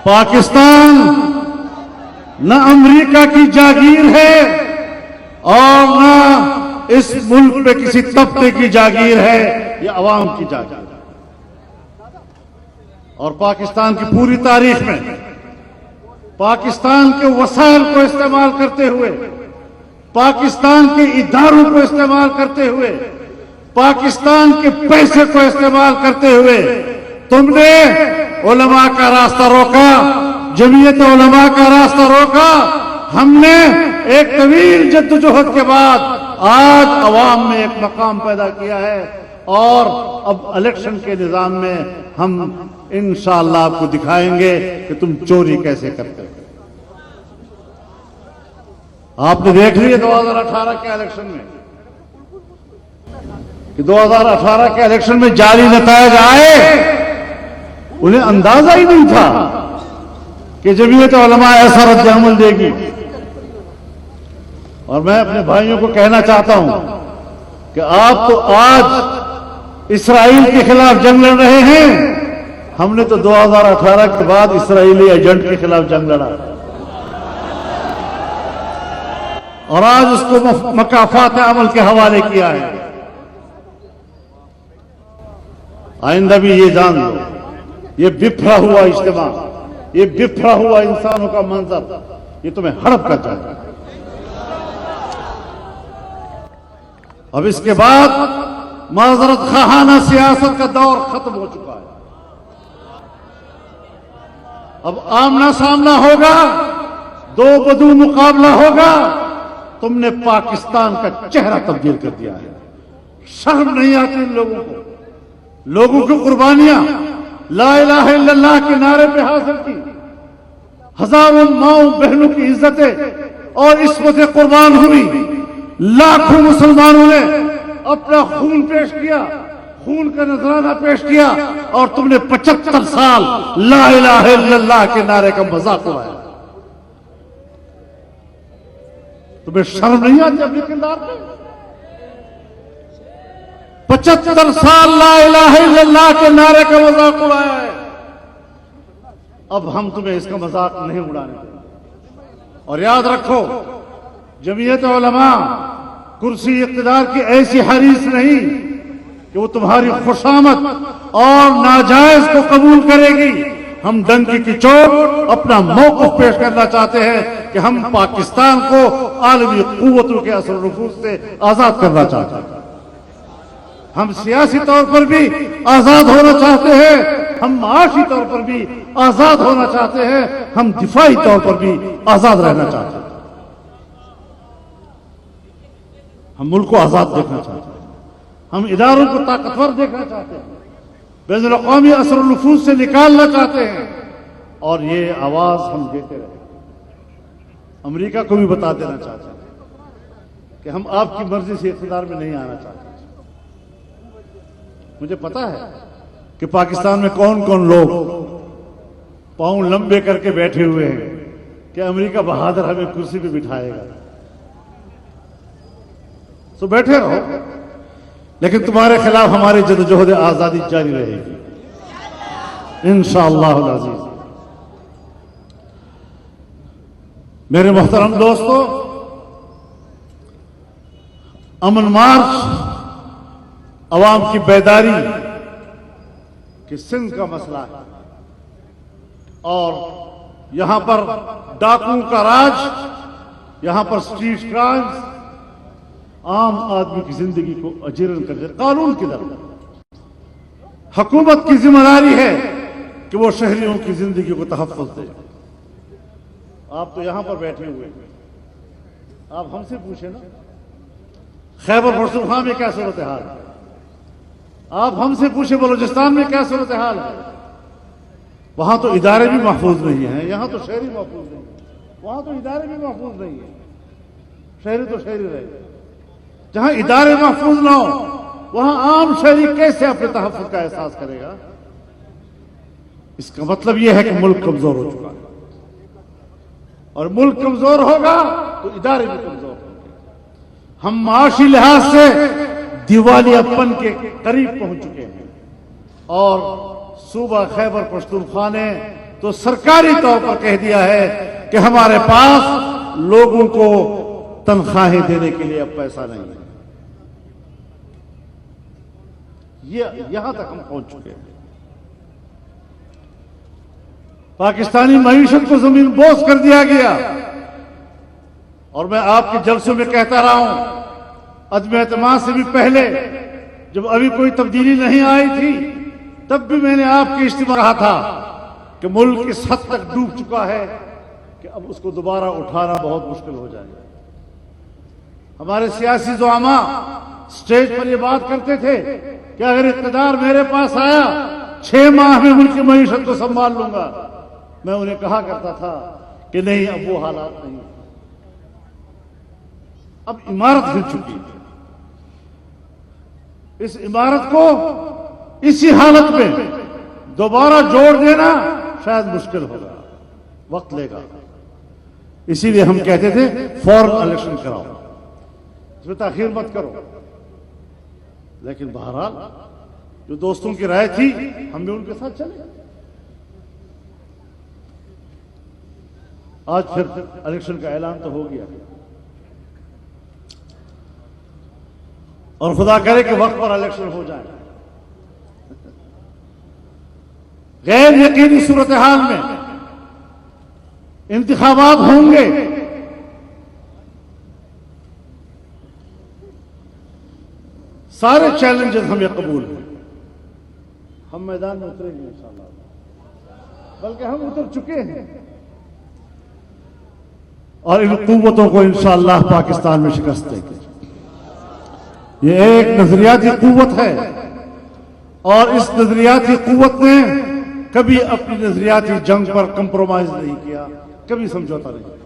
पाकिस्तान न अमेरिका की जागीर है और न इस मुल्क में किसी तबके की जागीर है, ये अवाम की जागीर है। और पाकिस्तान की पूरी तारीख में पाकिस्तान के वसाइल को इस्तेमाल करते हुए, पाकिस्तान के इदारों को इस्तेमाल करते हुए, पाकिस्तान के पैसे को इस्तेमाल करते हुए तुमने उलमा का रास्ता रोका, जमीयत उलमा का रास्ता रोका। हमने एक तवील जद्दोजहद के बाद आज अवाम में एक मकाम पैदा किया है और अब इलेक्शन के निजाम में हम इंशाअल्लाह आपको दिखाएंगे कि तुम चोरी कैसे करते हो। आपने देख लिया 2018 के इलेक्शन में कि 2018 के इलेक्शन में जाली नतायज आए, उन्हें अंदाजा ही नहीं था कि जमीयत उलमा ऐसा रद्द-ए-अमल देगी। और मैं अपने भाइयों को कहना चाहता हूं कि आप तो आज इस्राइल के खिलाफ जंग लड़ रहे हैं, हमने तो 2018 के बाद इस्राइली एजेंट के खिलाफ जंग लड़ा और आज उसको मकाफात अमल के हवाले किया है। आइंदा भी ये जान लो, ये बिफरा हुआ इज्तिमा, ये बिफरा हुआ इंसानों का मंजर, ये तुम्हें हड़प कर जाएगा। अब इसके बाद माजरत खाना सियासत का दौर खत्म हो चुका है। अब आमना सामना होगा, दो बदू मुकाबला होगा। तुमने पाकिस्तान का चेहरा तब्दील कर दिया है। शर्म नहीं आती इन लोगों को? लोगों की कुर्बानियां ला इलाहा इल्लल्लाह के नारे पे हासिल की, हजारों माओ बहनों की इज्जतें और इस्मतें कुर्बान हुई, लाखों मुसलमानों ने अपना खून पेश किया, खून का नजराना पेश किया और तुमने 75 साल ला इलाहा इल्लल्लाह के नारे का मजाक उड़ाया। तुम्हें शर्म नहीं आती अपने किरदार पे? 75 साल ला इलाहा इल्लल्लाह के नारे का मजाक उड़ाया है। अब हम तुम्हें इसका मजाक नहीं उड़ाने देंगे। और याद रखो, जमीयत उलमा कुर्सी इक़्तिदार की ऐसी हरीस नहीं कि वो तुम्हारी खुशामद और नाजायज को कबूल करेगी। हम डंकी की चोट अपना मौक़िफ़ पेश करना चाहते हैं कि हम पाकिस्तान को आलमी क़ुव्वतों के असर नफूज़ से आजाद करना चाहते हैं। हम सियासी तौर पर भी आजाद होना चाहते हैं, हम माशी तौर पर भी आजाद होना चाहते हैं, हम दिफाई तौर पर भी आजाद रहना चाहते हैं। हम मुल्क को आजाद देखना चाहते हैं, हम इदारों को ताकतवर देखना चाहते हैं, बैनुल-अक़वामी असर नफूज़ से निकालना चाहते हैं। और ये आवाज हम देते रहे। अमेरिका को भी बता देना चाहते हैं कि हम आपकी मर्जी से इक़्तिदार में नहीं आना चाहते। मुझे पता है कि पाकिस्तान में कौन कौन लोग पांव लंबे करके बैठे हुए हैं कि अमेरिका बहादुर हमें कुर्सी पे बिठाएगा। तो बैठे रहो, लेकिन तुम्हारे खिलाफ हमारी जद्दोजहद आजादी जारी रहेगी इंशाअल्लाह अज़ीज़। मेरे मोहतरम दोस्तों, अमन मार्च अवाम की बेदारी कि सिंध का मसला है और यहां पर डाकुओं का राज, यहां पर स्ट्रीट क्राइम्स आम आदमी की जिंदगी को अजीरन कर दे। कानून की तरफ हुकूमत की जिम्मेदारी है कि वो शहरियों की जिंदगी को तहफ़्फ़ुज़ दे। आप तो यहां पर बैठे हुए हैं, आप हमसे पूछे ना खैबर पख्तूनख्वा में क्या सूरत हाल है, आप हमसे पूछे बलूचिस्तान में क्या सूरत हाल है। वहां तो इदारे भी महफूज नहीं है, यहां तो शहरी महफूज नहीं है। वहां तो इदारे भी महफूज नहीं है, शहरी तो शहरी रहे। जहां इदारे महफूज ना हो वहां आम शहरी कैसे अपने तहफ़्फ़ुज़ का एहसास करेगा? इसका मतलब यह है कि मुल्क कमजोर हो चुका है और मुल्क कमजोर होगा तो इदारे भी कमजोर होंगे। हम माशी लिहाज से दिवालियापन के करीब पहुंच चुके हैं और सूबा खैबर पख्तूनख्वा ने तो सरकारी तौर पर कह दिया है कि हमारे पास लोगों को तनख्वाहें देने के लिए अब पैसा नहीं है। ये यहां तक हम पहुंच चुके हैं। पाकिस्तानी मईशत को जमीन बोझ कर दिया गया। और मैं आपके जलसों में कहता रहा हूं, अदम एतमाद से भी पहले जब अभी कोई तब्दीली नहीं आई थी, तब भी मैंने आपके इज्तिमा कहा था कि मुल्क इस हद तक डूब चुका है कि अब उसको दोबारा उठाना बहुत मुश्किल हो जाएगा। हमारे सियासी ज़ुआमा स्टेज पर यह बात करते थे कि अगर इक़्तिदार मेरे पास आया 6 माह में मुल्क की मईशत को संभाल लूंगा। मैं उन्हें कहा करता था कि नहीं, अब वो हालात नहीं। अब इमारत हिल चुकी है। इस इमारत को इसी हालत में दोबारा जोड़ देना शायद मुश्किल होगा, वक्त लेगा। इसीलिए हम कहते थे फौरन इलेक्शन कराओ, इसमें ताखीर मत करो। लेकिन बहरहाल जो दोस्तों की राय थी, हम भी उनके साथ चले। आज फिर इलेक्शन का ऐलान तो हो गया, और खुदा करे कि वक्त पर इलेक्शन हो जाए। गैर यकीनी सूरत हाल में इंतखाबात होंगे, सारे चैलेंजेस हमें कबूल हैं। हम मैदान में उतरेंगे इंशाअल्लाह, बल्कि हम उतर चुके हैं। और इन कुव्वतों को इंशाअल्लाह पाकिस्तान में शिकस्त देंगे। ये एक नजरियाती कुव्वत है, और इस नजरियाती कुव्वत ने कभी अपनी नजरियाती जंग पर कंप्रोमाइज नहीं किया, कभी समझौता नहीं किया।